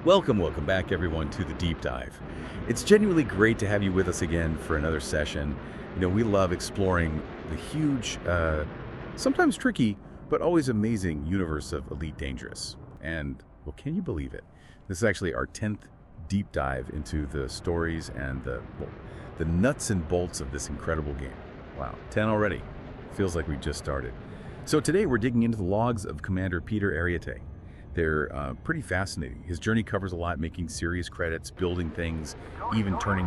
Welcome back everyone to the Deep Dive. It's genuinely great to have you with us again for another session. We love exploring the huge, sometimes tricky, but always amazing universe of Elite Dangerous. And, well, can you believe it? This is actually our 10th deep dive into the stories and the nuts and bolts of this incredible game. Wow, 10 already. Feels like we just started. So today we're digging into the logs of Commander Peter Ariete. They're pretty fascinating. His journey covers a lot, making serious credits, building things, even turning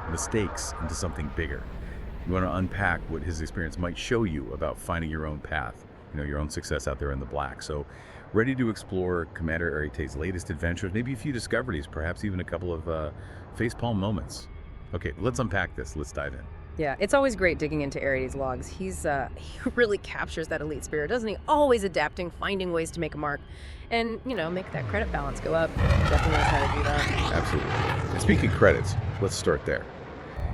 mistakes into something bigger. You want to unpack what his experience might show you about finding your own path, your own success out there in the black. So ready to explore Commander Ariete's latest adventures, maybe a few discoveries, perhaps even a couple of facepalm moments. Okay, let's unpack this. Let's dive in. Yeah, it's always great digging into Ariete's logs. He really captures that elite spirit, doesn't he? Always adapting, finding ways to make a mark, and, make that credit balance go up. Definitely knows how to do that. Absolutely. And speaking of credits, let's start there.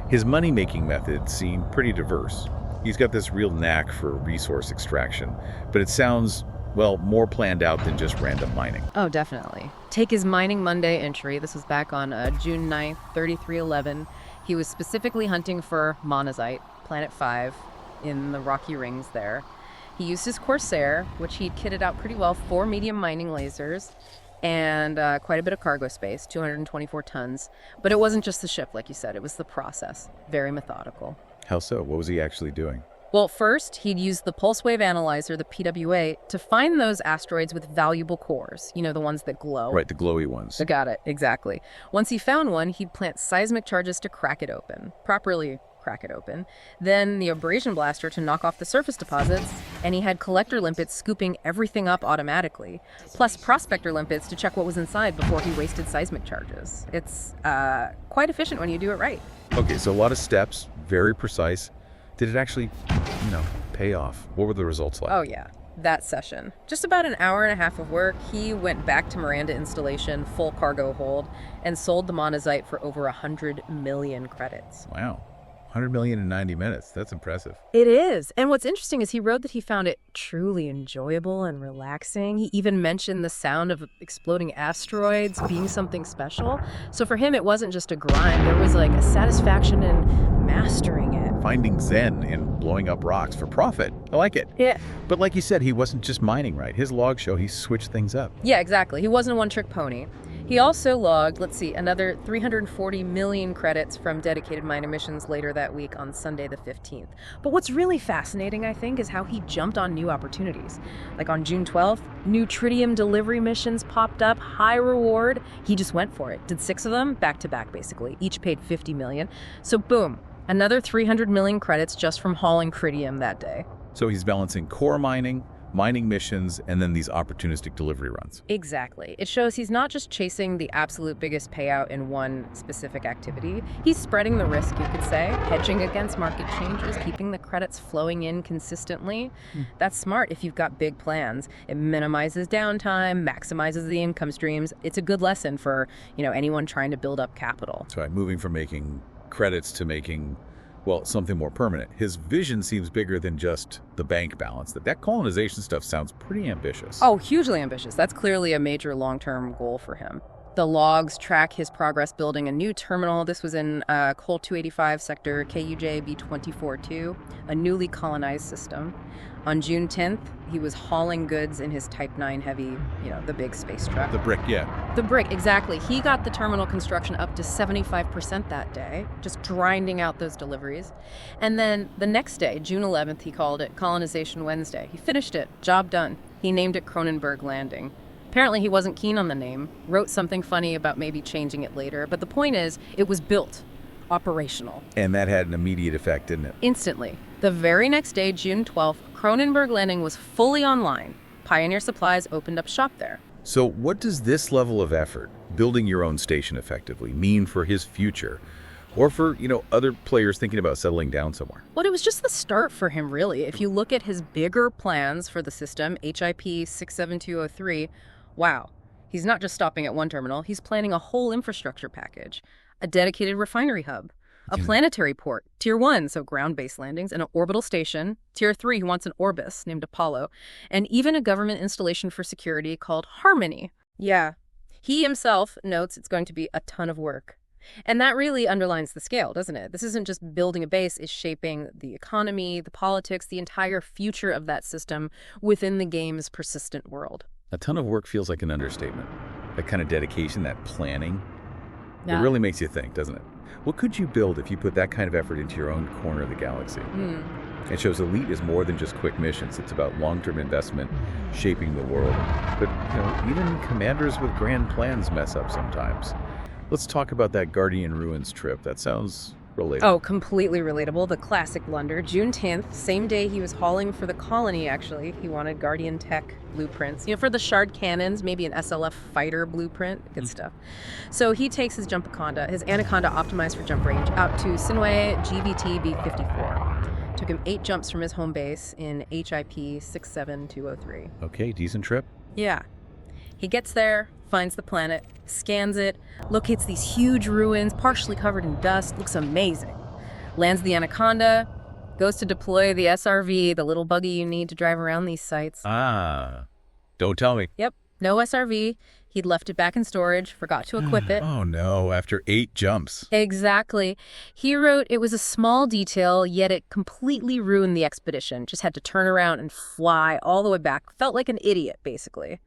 His money-making methods seem pretty diverse. He's got this real knack for resource extraction, but it sounds, well, more planned out than just random mining. Oh, definitely. Take his Mining Monday entry. This was back on June 9th, 3311. He was specifically hunting for monazite, Planet 5, in the rocky rings there. He used his Corsair, which he'd kitted out pretty well, 4 medium mining lasers, and quite a bit of cargo space, 224 tons. But it wasn't just the ship, like you said. It was the process. Very methodical. How so? What was he actually doing? Well, first, he'd use the pulse wave analyzer, the PWA, to find those asteroids with valuable cores. The ones that glow. Right, the glowy ones. Got it, exactly. Once he found one, he'd plant seismic charges to crack it open. Properly crack it open. Then the abrasion blaster to knock off the surface deposits, and he had collector limpets scooping everything up automatically, plus prospector limpets to check what was inside before he wasted seismic charges. It's quite efficient when you do it right. Okay, so a lot of steps, very precise. Did it actually, pay off? What were the results like? Oh, yeah. That session. Just about an hour and a half of work, he went back to Miranda installation, full cargo hold, and sold the monazite for over 100 million credits. Wow. 100 million in 90 minutes. That's impressive. It is. And what's interesting is he wrote that he found it truly enjoyable and relaxing. He even mentioned the sound of exploding asteroids being something special. So for him, it wasn't just a grind. There was like a satisfaction in mastering it. Finding zen in blowing up rocks for profit. I like it. Yeah. But like you said, he wasn't just mining, right? His logs show he switched things up. Yeah, exactly. He wasn't a one-trick pony. He also logged, another 340 million credits from dedicated miner missions later that week on Sunday the 15th. But what's really fascinating, I think, is how he jumped on new opportunities. Like on June 12th, new tritium delivery missions popped up, high reward. He just went for it. Did 6 of them, back to back, basically. Each paid 50 million. So boom, another 300 million credits just from hauling tritium that day. So he's balancing core mining missions, and then these opportunistic delivery runs. Exactly. It shows he's not just chasing the absolute biggest payout in one specific activity. He's spreading the risk, you could say, hedging against market changes, keeping the credits flowing in consistently. That's smart if you've got big plans. It minimizes downtime, maximizes the income streams. It's a good lesson for, anyone trying to build up capital. That's right, moving from making credits to making something more permanent. His vision seems bigger than just the bank balance. That colonization stuff sounds pretty ambitious. Oh, hugely ambitious. That's clearly a major long-term goal for him. The logs track his progress building a new terminal. This was in Col 285 sector KUJ B242, a newly colonized system. On June 10th, he was hauling goods in his Type 9 Heavy, the big space truck. The brick, yeah. The brick, exactly. He got the terminal construction up to 75% that day, just grinding out those deliveries. And then the next day, June 11th, he called it Colonization Wednesday. He finished it. Job done. He named it Cronenberg Landing. Apparently he wasn't keen on the name, wrote something funny about maybe changing it later, but the point is, it was built, operational. And that had an immediate effect, didn't it? Instantly. The very next day, June 12th, Cronenberg Landing was fully online. Pioneer Supplies opened up shop there. So what does this level of effort, building your own station effectively, mean for his future? Or for, other players thinking about settling down somewhere? Well, it was just the start for him, really. If you look at his bigger plans for the system, HIP 67203, wow. He's not just stopping at one terminal. He's planning a whole infrastructure package, a dedicated refinery hub, a planetary port, Tier 1, so ground-based landings, and an orbital station. Tier 3, he wants an Orbis named Apollo, and even a government installation for security called Harmony. Yeah. He himself notes it's going to be a ton of work. And that really underlines the scale, doesn't it? This isn't just building a base, it's shaping the economy, the politics, the entire future of that system within the game's persistent world. A ton of work feels like an understatement. That kind of dedication, that planning, Yeah. it really makes you think, doesn't it? What could you build if you put that kind of effort into your own corner of the galaxy? It shows Elite is more than just quick missions. It's about long-term investment, shaping the world. But, even commanders with grand plans mess up sometimes. Let's talk about that Guardian Ruins trip. That sounds relatable. Oh, completely relatable. The classic blunder. June 10th, same day he was hauling for the colony, actually. He wanted Guardian tech blueprints. For the shard cannons, maybe an SLF fighter blueprint. Good stuff. So he takes his his Anaconda optimized for jump range, out to Sinway GVT B54. Took him 8 jumps from his home base in HIP 67203. Okay, decent trip. Yeah. He gets there, finds the planet, scans it, locates these huge ruins, partially covered in dust, looks amazing. Lands the Anaconda, goes to deploy the SRV, the little buggy you need to drive around these sites. Don't tell me. Yep, no SRV. He'd left it back in storage, forgot to equip it. Oh no, after 8 jumps. Exactly. He wrote it was a small detail, yet it completely ruined the expedition. Just had to turn around and fly all the way back. Felt like an idiot, basically.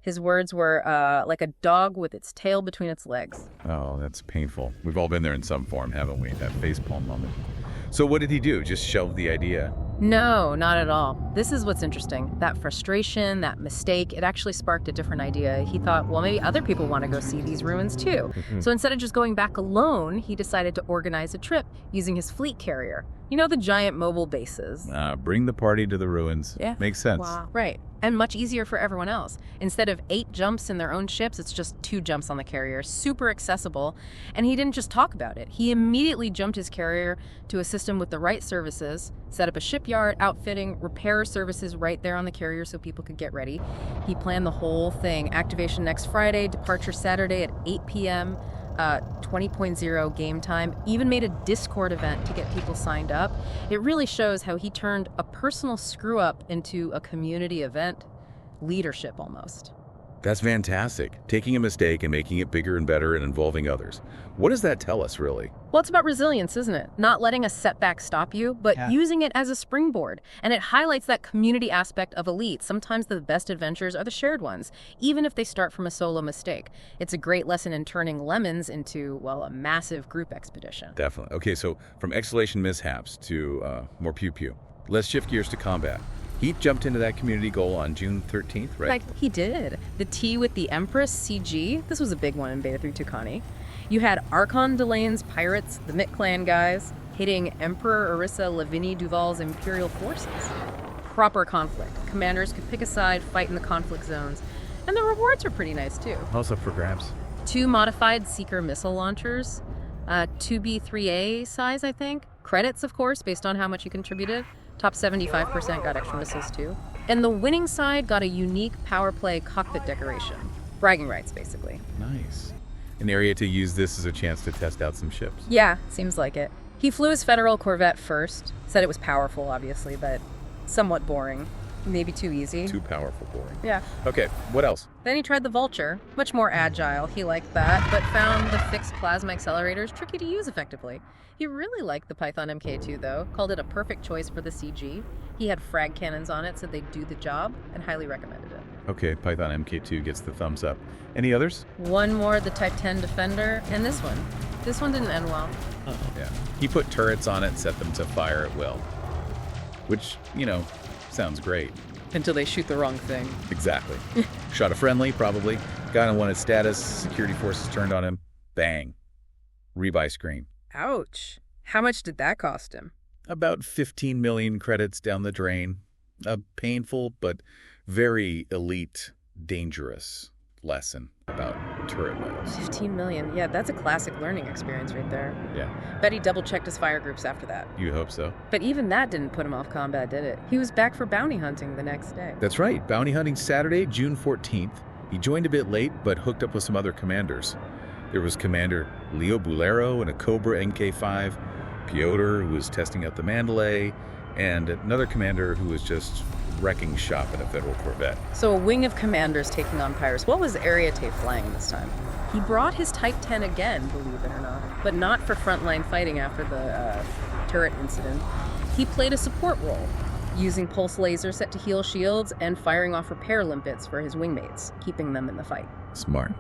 His words were like a dog with its tail between its legs. Oh, that's painful. We've all been there in some form, haven't we? That facepalm moment. So what did he do? Just shelve the idea? No, not at all. This is what's interesting. That frustration, that mistake, it actually sparked a different idea. He thought, well, maybe other people want to go see these ruins too. So instead of just going back alone, he decided to organize a trip using his fleet carrier. The giant mobile bases. Bring the party to the ruins. Yeah. Makes sense. Wow. Right. And much easier for everyone else. Instead of 8 jumps in their own ships, it's just 2 jumps on the carrier. Super accessible. And he didn't just talk about it. He immediately jumped his carrier to a system with the right services, set up a shipyard, outfitting, repair services right there on the carrier so people could get ready. He planned the whole thing. Activation next Friday, departure Saturday at 8 p.m., 20.0 game time, even made a Discord event to get people signed up. It really shows how he turned a personal screw-up into a community event, leadership almost. That's fantastic. Taking a mistake and making it bigger and better and involving others. What does that tell us, really? Well, it's about resilience, isn't it? Not letting a setback stop you, but using it as a springboard. And it highlights that community aspect of Elite. Sometimes the best adventures are the shared ones, even if they start from a solo mistake. It's a great lesson in turning lemons into, well, a massive group expedition. Definitely. Okay, so from exhalation mishaps to more pew-pew. Let's shift gears to combat. He jumped into that community goal on June 13th, right? Like, he did. The Tea with the Empress CG, this was a big one in Beta 3 Tucani. You had Archon Delane's pirates, the Mitt Clan guys, hitting Emperor Orissa Lavinie Duval's Imperial forces. Proper conflict. Commanders could pick a side, fight in the conflict zones. And the rewards were pretty nice, too. Also for grabs. 2 modified Seeker missile launchers, 2B3A size, I think. Credits, of course, based on how much you contributed. Top 75% got extra missiles too. And the winning side got a unique power play cockpit decoration. Bragging rights, basically. Nice. And Ariete used this as a chance to test out some ships. Yeah, seems like it. He flew his Federal Corvette first. Said it was powerful, obviously, but somewhat boring. Maybe too easy. Too powerful, boring. Yeah. Okay, what else? Then he tried the Vulture. Much more agile, he liked that, but found the fixed plasma accelerators tricky to use effectively. He really liked the Python MK2, though. Called it a perfect choice for the CG. He had frag cannons on it, said they'd do the job, and highly recommended it. Okay, Python MK2 gets the thumbs up. Any others? One more, the Type 10 Defender, and this one. This one didn't end well. Yeah. He put turrets on it, set them to fire at will. Which, sounds great. Until they shoot the wrong thing. Exactly. Shot a friendly, probably. Got unwanted status, security forces turned on him. Bang. Rebuy screen. Ouch. How much did that cost him? About 15 million credits down the drain. A painful but very elite, dangerous lesson about turret modes. 15 million. Yeah, that's a classic learning experience right there. Yeah. Bet he double-checked his fire groups after that. You hope so. But even that didn't put him off combat, did it? He was back for bounty hunting the next day. That's right. Bounty hunting Saturday, June 14th. He joined a bit late, but hooked up with some other commanders. There was Commander Leo Bulero in a Cobra MK5, Piotr, who was testing out the Mandalay, and another commander who was just wrecking shop in a federal Corvette. So a wing of commanders taking on pirates. What was Ariete flying this time? He brought his Type 10 again, believe it or not, but not for frontline fighting after the turret incident. He played a support role, using pulse lasers set to heal shields and firing off repair limpets for his wingmates, keeping them in the fight. Smart.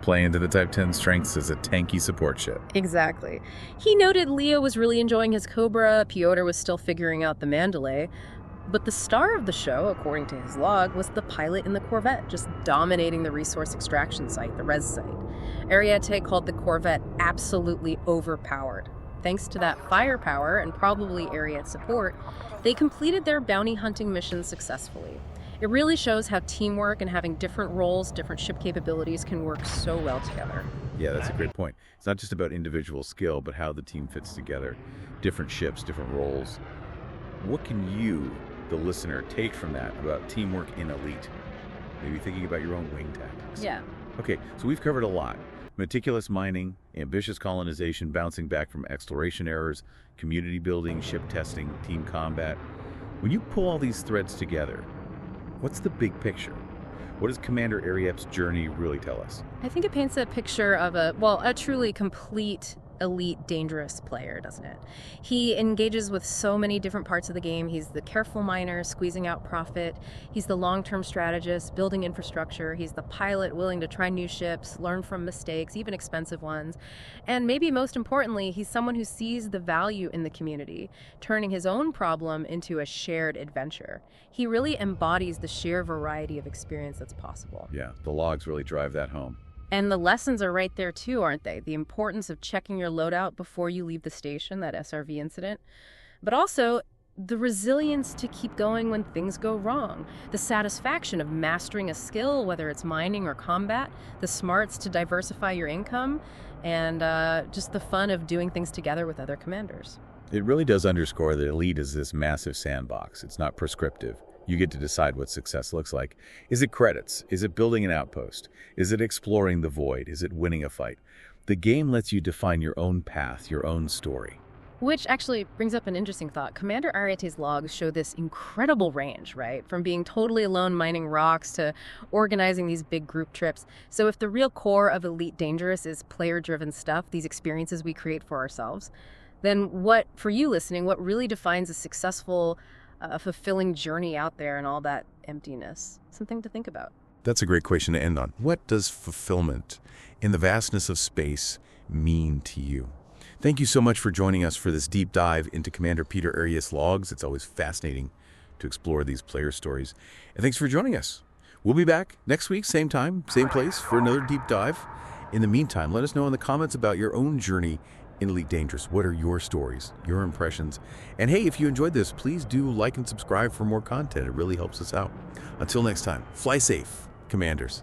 Playing to the Type 10 strengths as a tanky support ship. Exactly. He noted Leo was really enjoying his Cobra, Piotr was still figuring out the Mandalay, but the star of the show, according to his log, was the pilot in the Corvette, just dominating the resource extraction site, the res site. Ariete called the Corvette absolutely overpowered. Thanks to that firepower and probably Ariete's support, they completed their bounty hunting mission successfully. It really shows how teamwork and having different roles, different ship capabilities can work so well together. Yeah, that's a great point. It's not just about individual skill, but how the team fits together. Different ships, different roles. What can you, the listener, take from that about teamwork in Elite? Maybe thinking about your own wing tactics. Yeah. Okay, so we've covered a lot. Meticulous mining, ambitious colonization, bouncing back from exploration errors, community building, ship testing, team combat. When you pull all these threads together, what's the big picture? What does Commander Ariete's journey really tell us? I think it paints a picture of a truly complete, elite, dangerous player, doesn't it? He engages with so many different parts of the game. He's the careful miner, squeezing out profit. He's the long-term strategist, building infrastructure. He's the pilot, willing to try new ships, learn from mistakes, even expensive ones. And maybe most importantly, he's someone who sees the value in the community, turning his own problem into a shared adventure. He really embodies the sheer variety of experience that's possible. Yeah, the logs really drive that home. And the lessons are right there too, aren't they? The importance of checking your loadout before you leave the station, that SRV incident. But also, the resilience to keep going when things go wrong. The satisfaction of mastering a skill, whether it's mining or combat. The smarts to diversify your income. And just the fun of doing things together with other commanders. It really does underscore that Elite is this massive sandbox. It's not prescriptive. You get to decide what success looks like. Is it credits? Is it building an outpost? Is it exploring the void? Is it winning a fight? The game lets you define your own path, your own story. Which actually brings up an interesting thought. Commander Ariete's logs show this incredible range, right? From being totally alone mining rocks to organizing these big group trips. So if the real core of Elite Dangerous is player-driven stuff, these experiences we create for ourselves, then what, for you listening, what really defines a successful, fulfilling journey out there and all that emptiness? Something to think about. That's a great question to end on. What does fulfillment in the vastness of space mean to you? Thank you so much for joining us for this deep dive into Commander Peter Ariete's logs. It's always fascinating to explore these player stories. And thanks for joining us. We'll be back next week, same time, same place, for another deep dive. In the meantime, let us know in the comments about your own journey in Elite Dangerous. What are your stories, your impressions? And hey, if you enjoyed this, please do like and subscribe for more content. It really helps us out. Until next time, fly safe, Commanders.